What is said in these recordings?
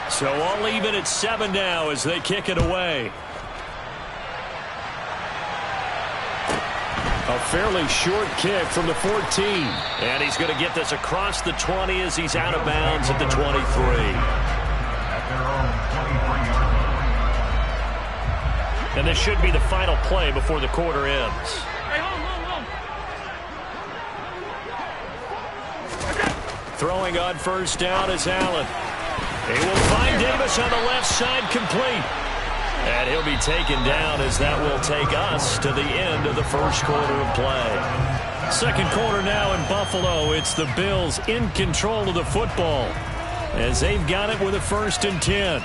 So all even at 7 now as they kick it away. A fairly short kick from the 14. And he's going to get this across the 20 as he's out of bounds at the 23. And this should be the final play before the quarter ends. Throwing on first down is Allen. He will find Davis on the left side, complete. And he'll be taken down as that will take us to the end of the first quarter of play. Second quarter now in Buffalo. It's the Bills in control of the football as they've got it with a 1st and 10.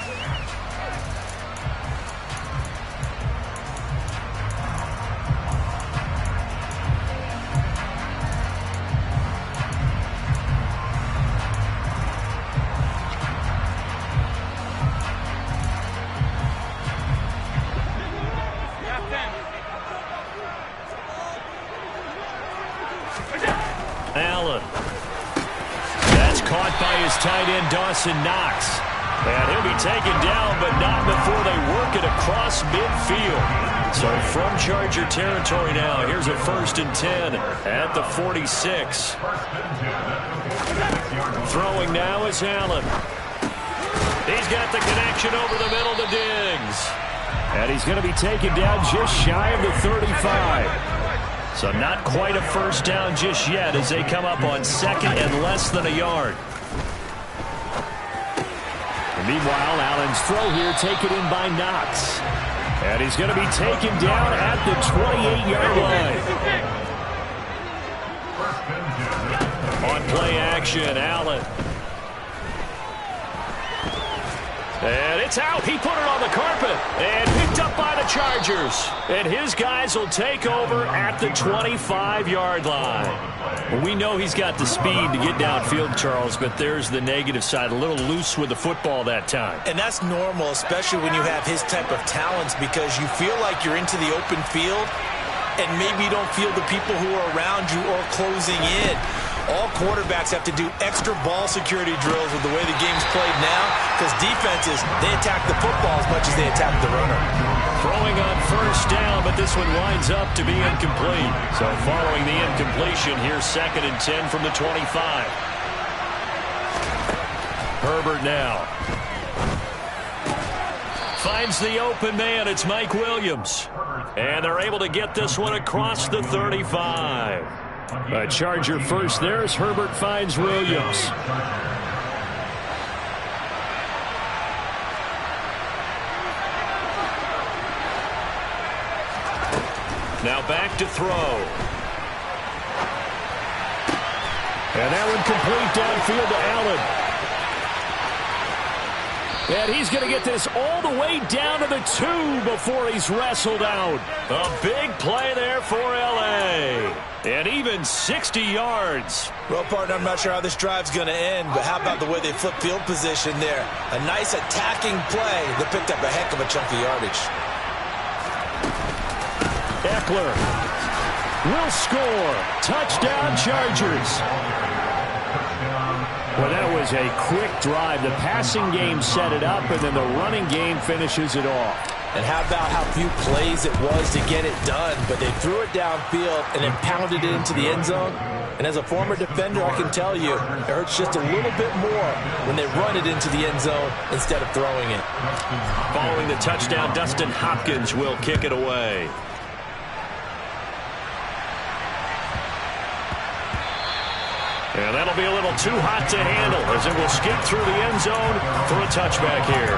Knox. And he'll be taken down, but not before they work it across midfield. So from Charger territory now, here's a 1st and 10 at the 46. Throwing now is Allen. He's got the connection over the middle to Diggs. And he's going to be taken down just shy of the 35. So not quite a first down just yet as they come up on 2nd and less than a yard. Meanwhile, Allen's throw here taken in by Knox. And he's going to be taken down at the 28-yard line. On play action, Allen. And it's out. He put it on the carpet and picked up by the Chargers. And his guys will take over at the 25-yard line. Well, we know he's got the speed to get downfield, Charles, but there's the negative side. A little loose with the football that time. And that's normal, especially when you have his type of talents, because you feel like you're into the open field and maybe you don't feel the people who are around you or closing in. All quarterbacks have to do extra ball security drills with the way the game's played now, because defenses, they attack the football as much as they attack the runner. Throwing on first down, but this one winds up to be incomplete. So following the incompletion, here's 2nd and 10 from the 25. Herbert now. Finds the open man. It's Mike Williams. And they're able to get this one across the 35. A Charger first there as Herbert finds Williams. Now back to throw. And that one complete downfield to Allen. And he's going to get this all the way down to the 2 before he's wrestled out. A big play there for L.A. And even 60 yards. Well, partner, I'm not sure how this drive's going to end, but how about the way they flip field position there? A nice attacking play that picked up a heck of a chunk of yardage. Eckler will score. Touchdown, Chargers. Well, that was a quick drive. The passing game set it up, and then the running game finishes it off. And how about how few plays it was to get it done, but they threw it downfield and then pounded it into the end zone. And as a former defender, I can tell you, it hurts just a little bit more when they run it into the end zone instead of throwing it. Following the touchdown, Dustin Hopkins will kick it away. And that'll be a little too hot to handle as it will skip through the end zone for a touchback here.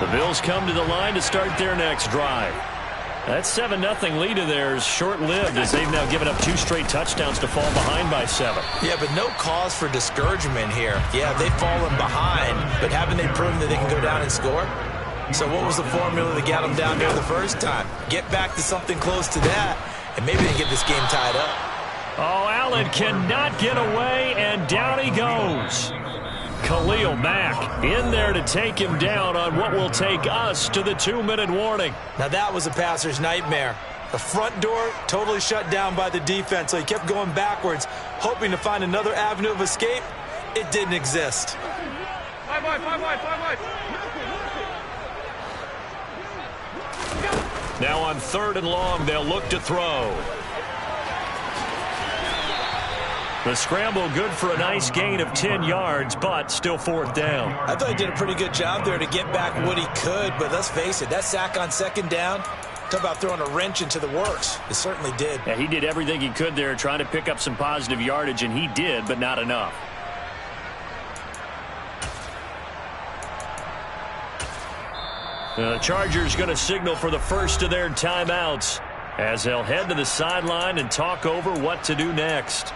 The Bills come to the line to start their next drive. That 7-0 lead of theirs short-lived as they've now given up 2 straight touchdowns to fall behind by 7. Yeah, but no cause for discouragement here. Yeah, they've fallen behind, but haven't they proven that they can go down and score? So what was the formula that got them down there the first time? Get back to something close to that, and maybe they get this game tied up. Oh, Allen cannot get away, and down he goes. Khalil Mack in there to take him down on what will take us to the 2-minute warning. Now that was a passer's nightmare. The front door totally shut down by the defense, so he kept going backwards, hoping to find another avenue of escape. It didn't exist. Five wide. Now on 3rd and long, they'll look to throw. The scramble good for a nice gain of 10 yards, but still 4th down. I thought he did a pretty good job there to get back what he could, but let's face it, that sack on 2nd down, talk about throwing a wrench into the works. It certainly did. Yeah, he did everything he could there trying to pick up some positive yardage, and he did, but not enough. The Chargers going to signal for the first of their timeouts as they'll head to the sideline and talk over what to do next.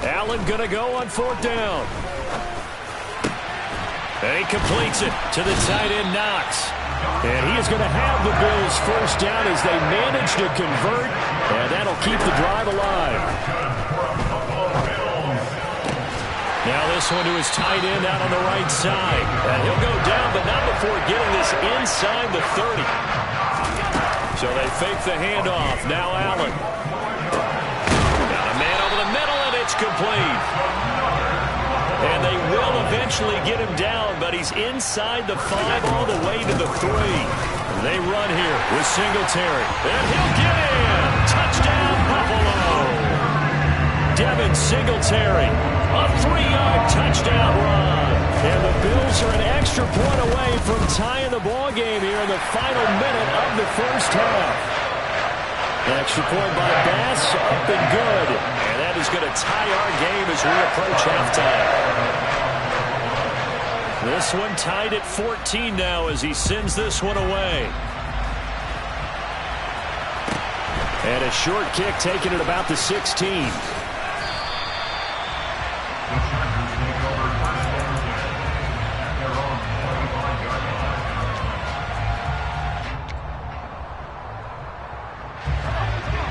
Allen going to go on 4th down. And he completes it to the tight end, Knox. And he is going to have the Bills' first down as they manage to convert, and that'll keep the drive alive. Now this one to his tight end out on the right side. And he'll go down, but not before getting this inside the 30. So they fake the handoff. Now Allen. Got a man over the middle, and it's complete. And they will eventually get him down, but he's inside the 5 all the way to the 3. They run here with Singletary. And he'll get in. Touchdown, Buffalo. Devin Singletary, a 3-yard touchdown run. And the Bills are an extra point away from tying the ball game here in the final minute of the first half. Extra point by Bass, up and good. And that is going to tie our game as we approach halftime. This one tied at 14 now as he sends this one away. And a short kick taken at about the 16.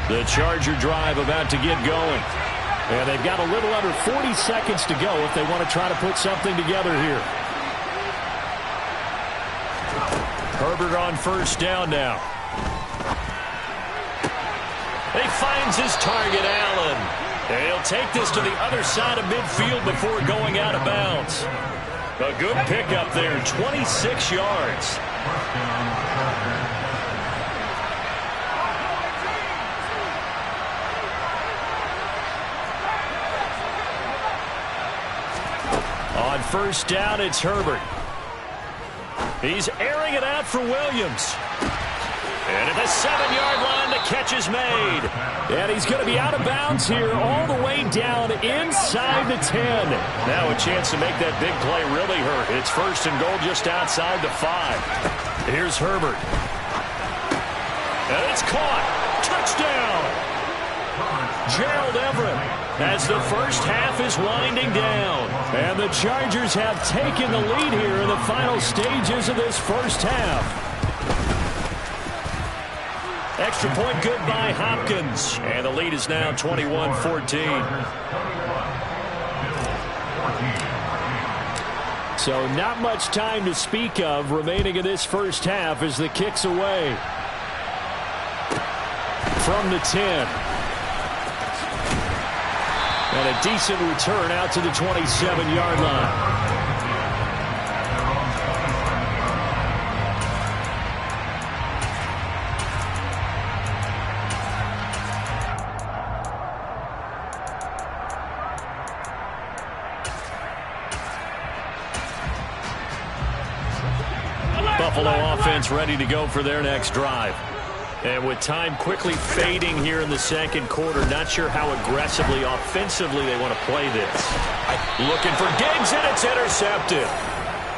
The Charger drive about to get going. And they've got a little under 40 seconds to go if they want to try to put something together here. Herbert on first down now. He finds his target, Allen. And he'll take this to the other side of midfield before going out of bounds. A good pickup there, 26 yards. On first down, it's Herbert. He's airing it out for Williams. And at the 7-yard line, the catch is made. And he's going to be out of bounds here all the way down inside the 10. Now a chance to make that big play really hurt. It's first and goal just outside the 5. Here's Herbert. And it's caught. Touchdown. Gerald Everett as the first half is winding down. And the Chargers have taken the lead here in the final stages of this first half. Extra point good by Hopkins. And the lead is now 21-14. So not much time to speak of remaining in this first half as the kick's away. From the 10. And a decent return out to the 27-yard line. Buffalo offense ready to go for their next drive. And with time quickly fading here in the second quarter, not sure how aggressively, offensively they want to play this. Looking for Diggs, and it's intercepted.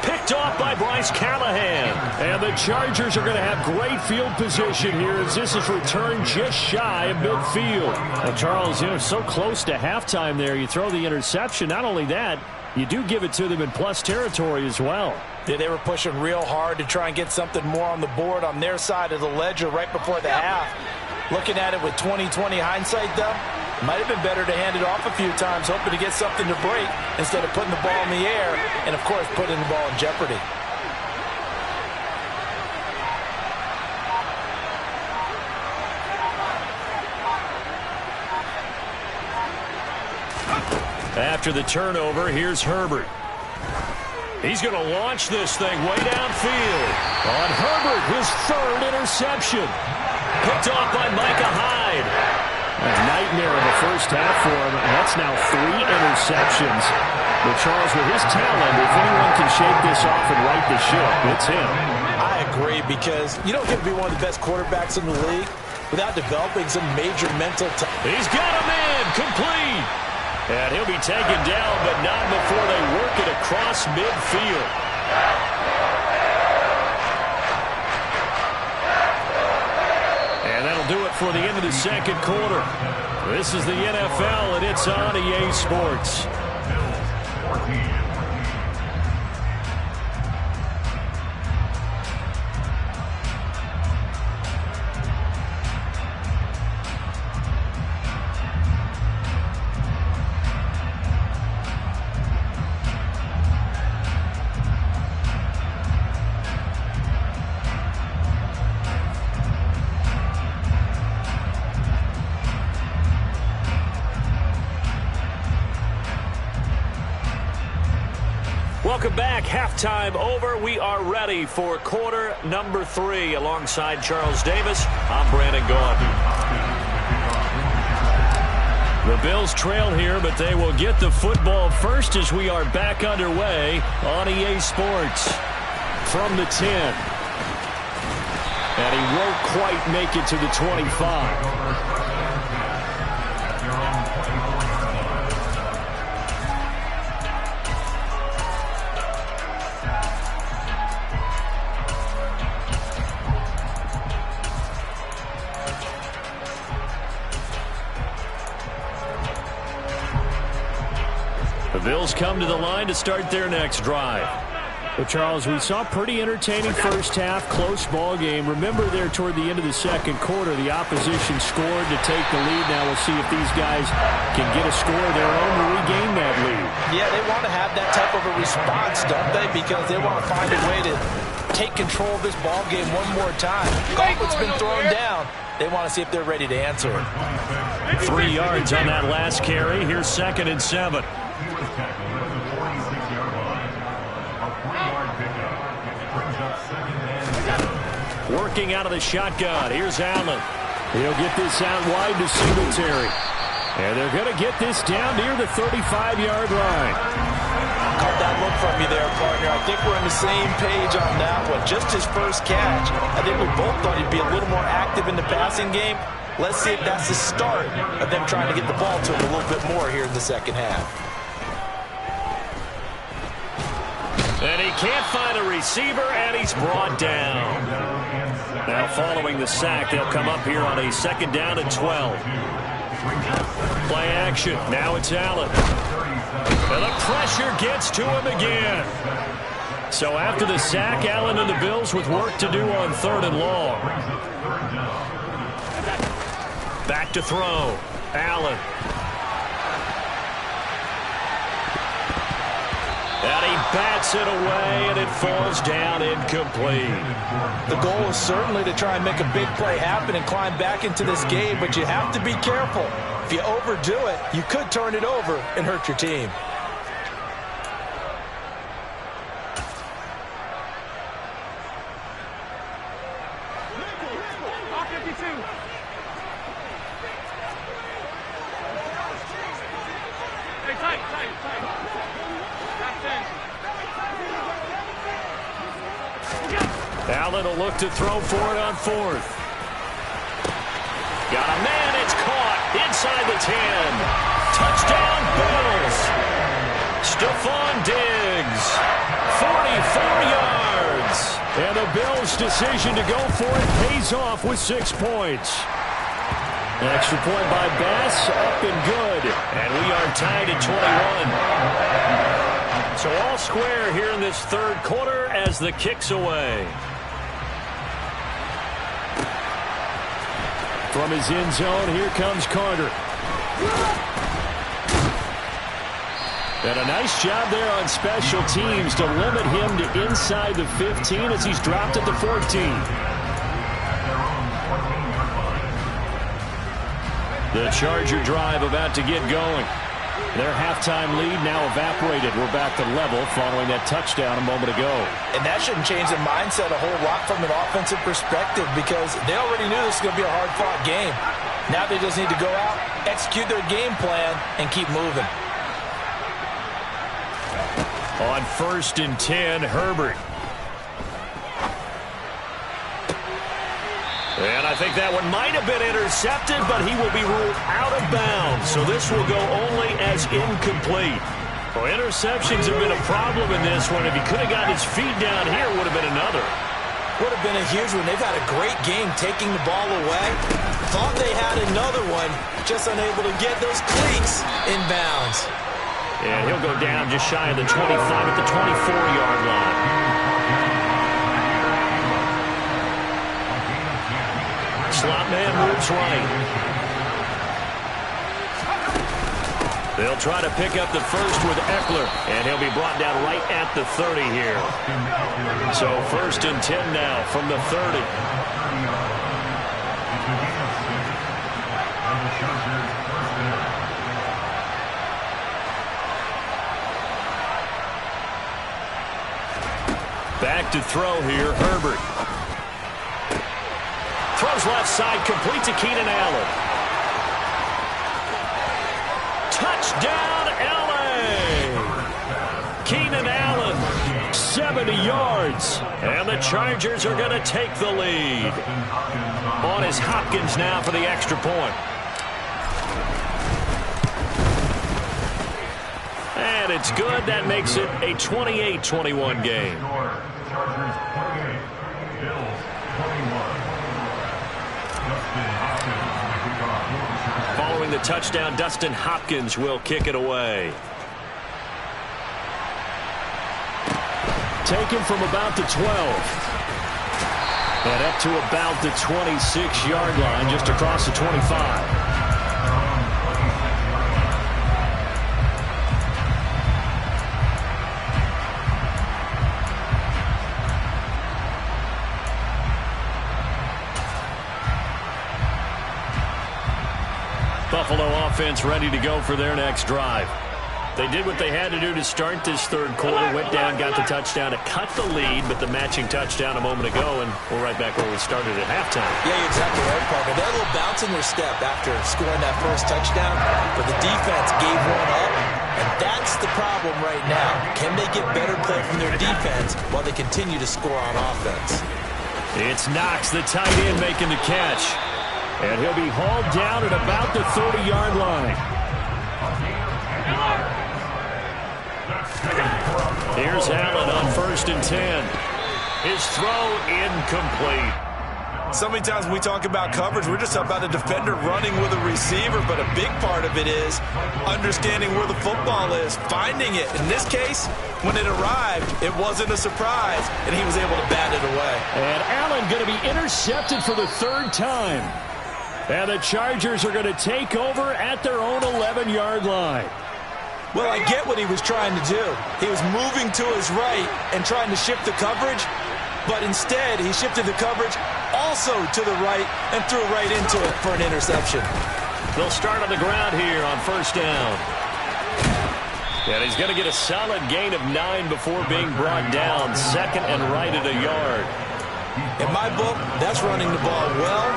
Picked off by Bryce Callahan. And the Chargers are going to have great field position here as this is returned just shy of midfield. Well, Charles, so close to halftime there. You throw the interception. Not only that, you do give it to them in plus territory as well. Yeah, they were pushing real hard to try and get something more on the board on their side of the ledger right before the half. Looking at it with 20/20 hindsight, though, might have been better to hand it off a few times, hoping to get something to break instead of putting the ball in the air and, of course, putting the ball in jeopardy. After the turnover, here's Herbert. He's going to launch this thing way downfield. On Herbert, his third interception. Picked off by Micah Hyde. A nightmare in the first half for him. That's now 3 interceptions. But Charles, with his talent, if anyone can shake this off and right the ship, it's him. I agree, because you don't get to be one of the best quarterbacks in the league without developing some major mental talent. He's got him in, complete. And he'll be taken down, but not before they work it across midfield. And that'll do it for the end of the second quarter. This is the NFL, and it's on EA Sports. Welcome back. Halftime over. We are ready for quarter number 3. Alongside Charles Davis, I'm Brandon Gaudin. The Bills trail here, but they will get the football first as we are back underway on EA Sports. From the 10. And he won't quite make it to the 25. The Bills come to the line to start their next drive. Well, Charles, we saw pretty entertaining first half, close ball game. Remember there toward the end of the second quarter, the opposition scored to take the lead. Now we'll see if these guys can get a score of their own to regain that lead. Yeah, they want to have that type of a response, don't they? Because they want to find a way to take control of this ball game one more time. What's been thrown down. They want to see if they're ready to answer it. 3 yards on that last carry. Here's 2nd and 7. Working out of the shotgun. Here's Allen. He'll get this out wide to Singletary. And they're going to get this down near the 35-yard line. Caught that look from you there, partner. I think we're on the same page on that one. Just his first catch. I think we both thought he'd be a little more active in the passing game. Let's see if that's the start of them trying to get the ball to him a little bit more here in the second half. And he can't find a receiver, and he's brought down. Now following the sack, they'll come up here on a 2nd down and 12. Play action. Now it's Allen. And the pressure gets to him again. So after the sack, Allen and the Bills with work to do on 3rd and long. Back to throw. Allen. And he bats it away, and it falls down incomplete. The goal is certainly to try and make a big play happen and climb back into this game, but you have to be careful. If you overdo it, you could turn it over and hurt your team. Allen will look to throw for it on 4th. Got a man. It's caught inside the 10. Touchdown, Bills. Stephon Diggs. 44 yards. And the Bills' decision to go for it pays off with 6 points. An extra point by Bass, up and good. And we are tied at 21. So all square here in this third quarter as the kick's away. From his end zone, here comes Carter. And a nice job there on special teams to limit him to inside the 15 as he's dropped at the 14. The Charger drive about to get going. Their halftime lead now evaporated. We're back to level following that touchdown a moment ago. And that shouldn't change the mindset a whole lot from an offensive perspective because they already knew this was going to be a hard-fought game. Now they just need to go out, execute their game plan, and keep moving. On 1st and 10, Herbert. And I think that one might have been intercepted, but he will be ruled out of bounds. So this will go only as incomplete. Well, interceptions have been a problem in this one. If he could have gotten his feet down here, it would have been another. Would have been a huge one. They've had a great game taking the ball away. Thought they had another one, just unable to get those cleats in bounds. And he'll go down just shy of the 25 at the 24-yard line. Slot man moves right. They'll try to pick up the first with Eckler, and he'll be brought down right at the 30 here. So 1st and 10 now from the 30. Back to throw here, Herbert. Throws left side, complete to Keenan Allen. Touchdown, L.A. Keenan Allen, 70 yards. And the Chargers are going to take the lead. On is Hopkins now for the extra point. And it's good. That makes it a 28-21 game. Chargers 28, Bills 21. Following the touchdown, Dustin Hopkins will kick it away. Taken from about the 12. And up to about the 26-yard line, just across the 25. Buffalo offense ready to go for their next drive. They did what they had to do to start this third quarter. Went down, got the touchdown to cut the lead, but the matching touchdown a moment ago, and we're right back where we started at halftime. Yeah, you're exactly right, Parker. They're a little bounce in their step after scoring that first touchdown, but the defense gave one up, and that's the problem right now. Can they get better play from their defense while they continue to score on offense? It's Knox, the tight end, making the catch. And he'll be hauled down at about the 30-yard line. Here's Allen on 1st and 10. His throw incomplete. So many times when we talk about coverage, we're just about a defender running with a receiver, but a big part of it is understanding where the football is, finding it. In this case, when it arrived, it wasn't a surprise, and he was able to bat it away. And Allen going to be intercepted for the 3rd time. And the Chargers are going to take over at their own 11-yard line. Well, I get what he was trying to do. He was moving to his right and trying to shift the coverage, but instead he shifted the coverage also to the right and threw right into it for an interception. They'll start on the ground here on 1st down. And he's going to get a solid gain of 9 before being brought down. 2nd and right at a yard. In my book, that's running the ball well,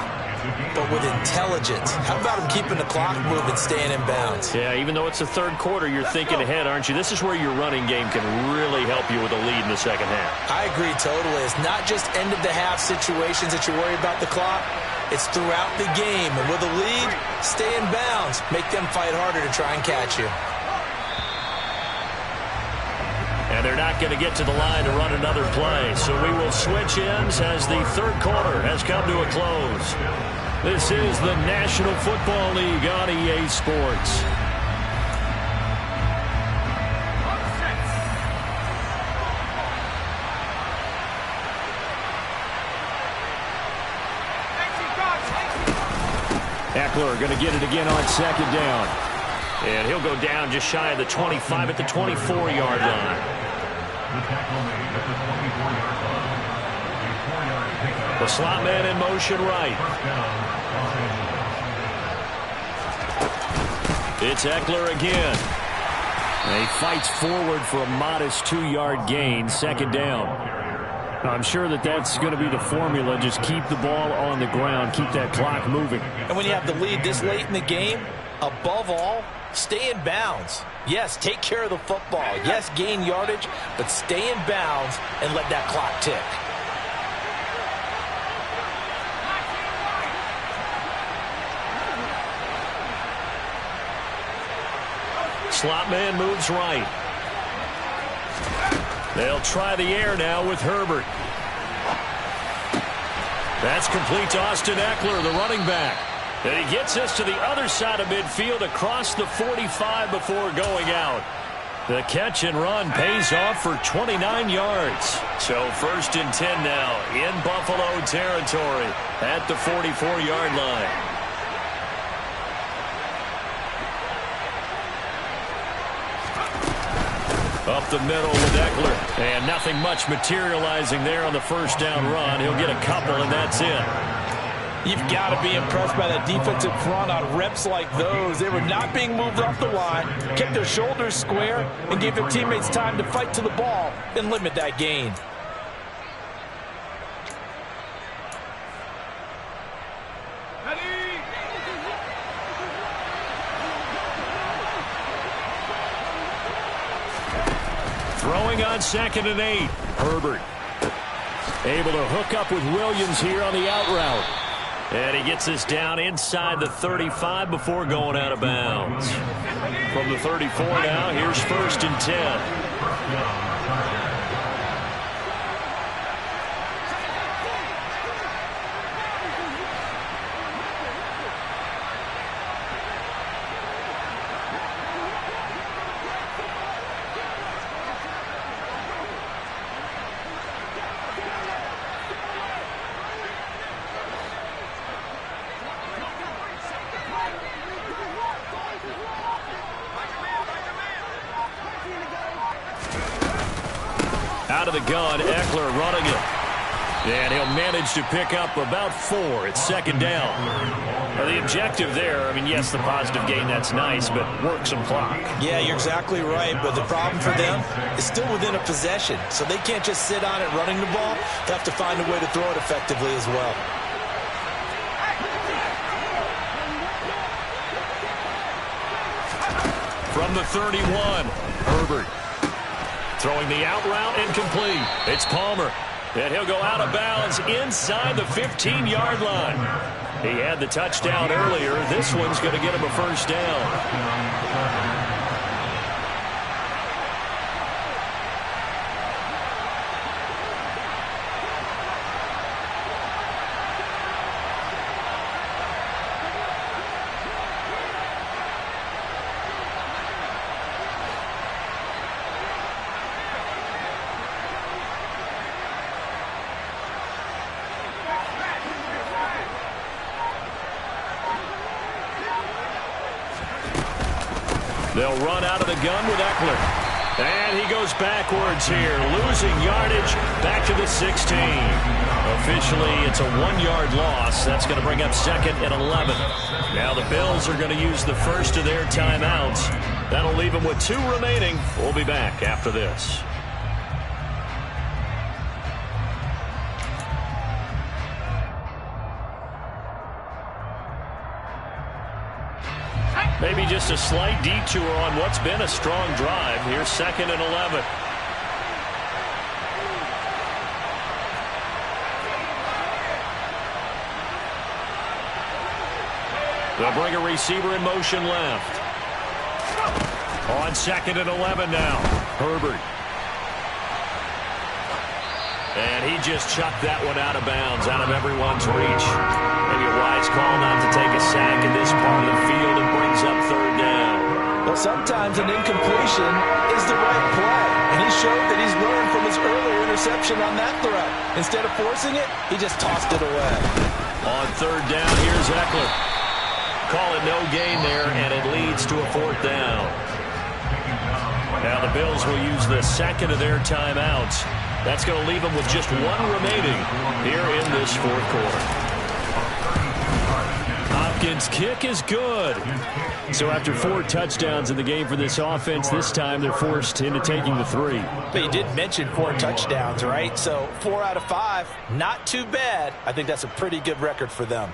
but with intelligence. How about him keeping the clock moving, staying in bounds? Yeah, even though it's the 3rd quarter, you're thinking ahead, aren't you? This is where your running game can really help you with a lead in the 2nd half. I agree totally. It's not just end-of-the-half situations that you worry about the clock. It's throughout the game. And with a lead, stay in bounds. Make them fight harder to try and catch you. And they're not going to get to the line to run another play. So we will switch ends as the third quarter has come to a close. This is the National Football League on EA Sports. Eckler going to get it again on second down. And he'll go down just shy of the 25 at the 24-yard line. The slot man in motion right. It's Eckler again. And he fights forward for a modest 2-yard gain, second down. I'm sure that that's going to be the formula. Just keep the ball on the ground. Keep that clock moving. And when you have the lead this late in the game, above all, stay in bounds. Yes, take care of the football. Yes, gain yardage, but stay in bounds and let that clock tick. Slot man moves right. They'll try the air now with Herbert. That's complete to Austin Eckler, the running back. And he gets us to the other side of midfield across the 45 before going out. The catch and run pays off for 29 yards. So first and 10 now in Buffalo territory at the 44-yard line. Up the middle with Eckler. And nothing much materializing there on the first down run. He'll get a couple, and that's it. You've got to be impressed by that defensive front on reps like those. They were not being moved off the line, kept their shoulders square, and gave their teammates time to fight to the ball and limit that gain. Throwing on second and 8. Herbert able to hook up with Williams here on the out route. And he gets this down inside the 35 before going out of bounds. From the 34 now, here's first and 10. Out of the gun, Eckler running it. And he'll manage to pick up about 4 at second down. Now, the objective there, I mean, yes, the positive gain, that's nice, but work some clock. Yeah, you're exactly right, but the problem for them is still within a possession, so they can't just sit on it running the ball. They have to find a way to throw it effectively as well. From the 31, Herbert. Throwing the out route incomplete. It's Palmer. And he'll go out of bounds inside the 15-yard line. He had the touchdown earlier. This one's going to get him a first down. They'll run out of the gun with Eckler. And he goes backwards here, losing yardage back to the 16. Officially, it's a 1-yard loss. That's going to bring up second and 11. Now the Bills are going to use the first of their timeouts. That'll leave them with 2 remaining. We'll be back after this. Maybe just a slight detour on what's been a strong drive. Here's second and 11. They'll bring a receiver in motion left. On 2nd and 11 now. Herbert. And he just chucked that one out of bounds, out of everyone's reach. Maybe a wise call not to take a sack in this part of the field and brings up 3rd down. Well, sometimes an incompletion is the right play. And he showed that he's learned from his earlier interception on that throw. Instead of forcing it, he just tossed it away. On 3rd down, here's Eckler. Call it no gain there, and it leads to a 4th down. Now the Bills will use the 2nd of their timeouts. That's going to leave them with just 1 remaining here in this 4th quarter. Hopkins' kick is good. So after 4 touchdowns in the game for this offense, this time they're forced into taking the 3. But you did mention 4 touchdowns, right? So 4 out of 5, not too bad. I think that's a pretty good record for them.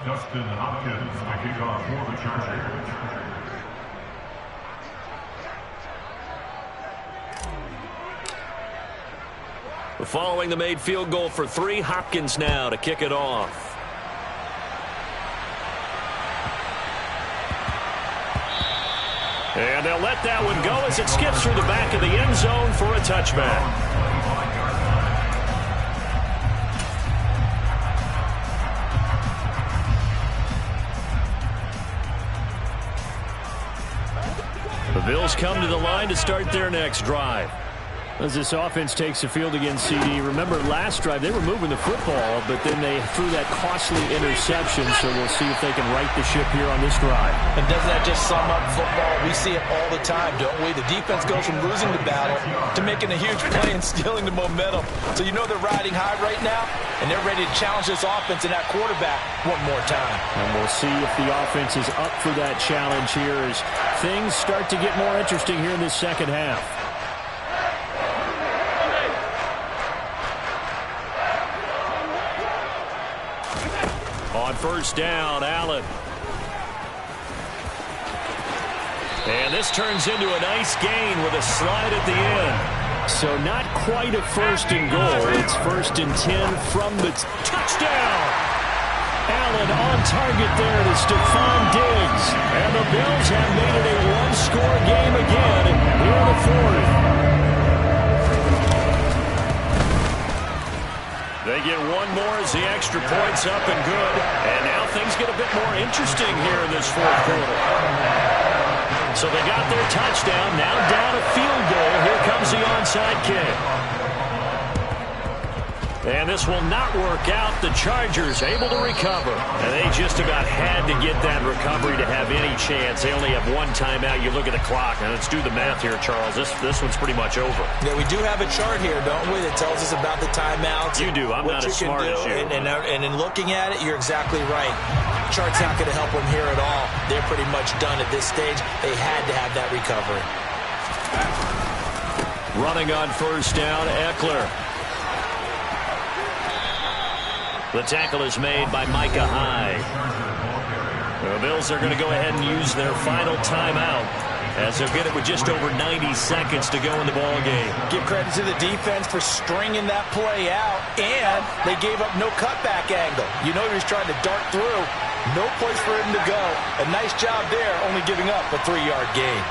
Justin Hopkins, the kickoff for the Chargers. Following the made field goal for 3, Hopkins now to kick it off. And they'll let that one go as it skips through the back of the end zone for a touchback. The Bills come to the line to start their next drive. As this offense takes the field against CD, remember last drive they were moving the football, but then they threw that costly interception, so we'll see if they can right the ship here on this drive. And doesn't that just sum up football? We see it all the time, don't we? The defense goes from losing the battle to making a huge play and stealing the momentum. So you know they're riding high right now, and they're ready to challenge this offense and that quarterback one more time. And we'll see if the offense is up for that challenge here as things start to get more interesting here in this second half. On 1st down, Allen. And this turns into a nice gain with a slide at the end. So not quite a 1st and goal. It's 1st and 10 from the touchdown. Allen on target there to Stephon Diggs. And the Bills have made it a 1-score game again here in the 4th. They get 1 more as the extra point's up and good. And now things get a bit more interesting here in this 4th quarter. So they got their touchdown. Now down a field goal. Here comes the onside kick. And this will not work out. The Chargers able to recover. And they just about had to get that recovery to have any chance. They only have 1 timeout. You look at the clock. Now let's do the math here, Charles. This one's pretty much over. Yeah, we do have a chart here, don't we, that tells us about the timeouts. You do. I'm not as smart as you. And in looking at it, you're exactly right. Chart's not going to help them here at all. They're pretty much done at this stage. They had to have that recovery. Running on 1st down, Eckler. The tackle is made by Micah Hyde. The Bills are going to go ahead and use their final timeout as they'll get it with just over 90 seconds to go in the ball game. Give credit to the defense for stringing that play out, and they gave up no cutback angle. You know he was trying to dart through. No place for him to go. A nice job there, only giving up a 3-yard gain.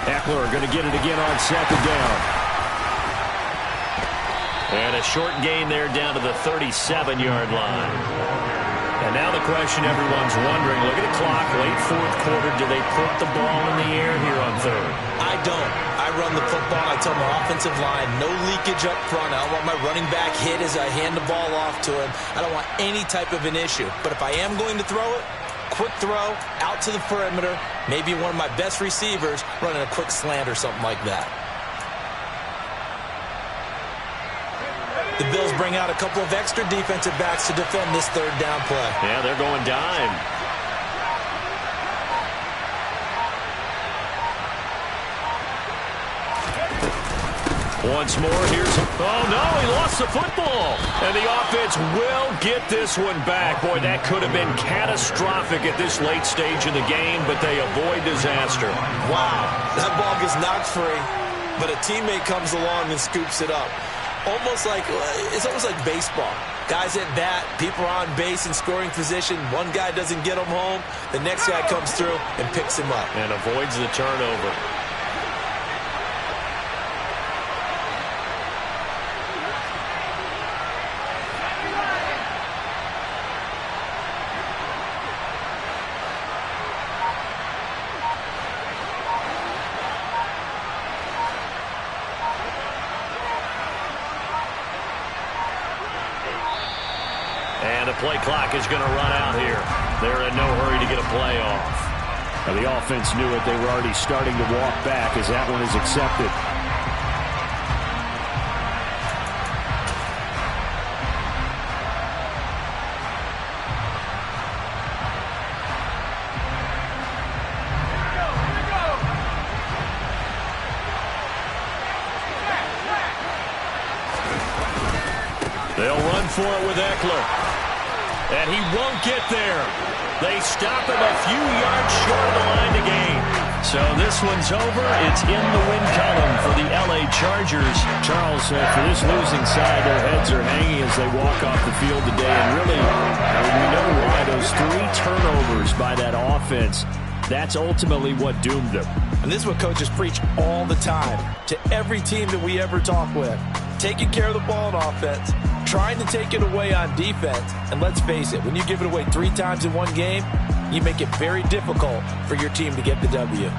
Eckler going to get it again on 2nd down. And a short gain there down to the 37-yard line. And now the question everyone's wondering, look at the clock, late 4th quarter, do they put the ball in the air here on 3rd? I don't. I run the football. I tell my offensive line, no leakage up front. I don't want my running back hit as I hand the ball off to him. I don't want any type of an issue. But if I am going to throw it, quick throw, out to the perimeter, maybe one of my best receivers running a quick slant or something like that. The Bills bring out a couple of extra defensive backs to defend this 3rd down play. Yeah, they're going dime. Once more, here's... Oh, no, he lost the football. And the offense will get this one back. Boy, that could have been catastrophic at this late stage of the game, but they avoid disaster. Wow, that ball gets knocked free, but a teammate comes along and scoops it up. almost like baseball. Guys at bat, people are on base in scoring position. One guy doesn't get him home. The next guy comes through and picks him up. And avoids the turnover. And the play clock is going to run out here. They're in no hurry to get a play off. Now, the offense knew it. They were already starting to walk back as that one is accepted. They'll run for it with Eckler. And he won't get there. They stop him a few yards short of the line to gain. So this one's over. It's in the win column for the L.A. Chargers. Charles, for this losing side, their heads are hanging as they walk off the field today. And really, we know why. Those 3 turnovers by that offense, that's ultimately what doomed them. And this is what coaches preach all the time to every team that we ever talk with. Taking care of the ball on offense, trying to take it away on defense. And let's face it, when you give it away 3 times in one game, you make it very difficult for your team to get the W.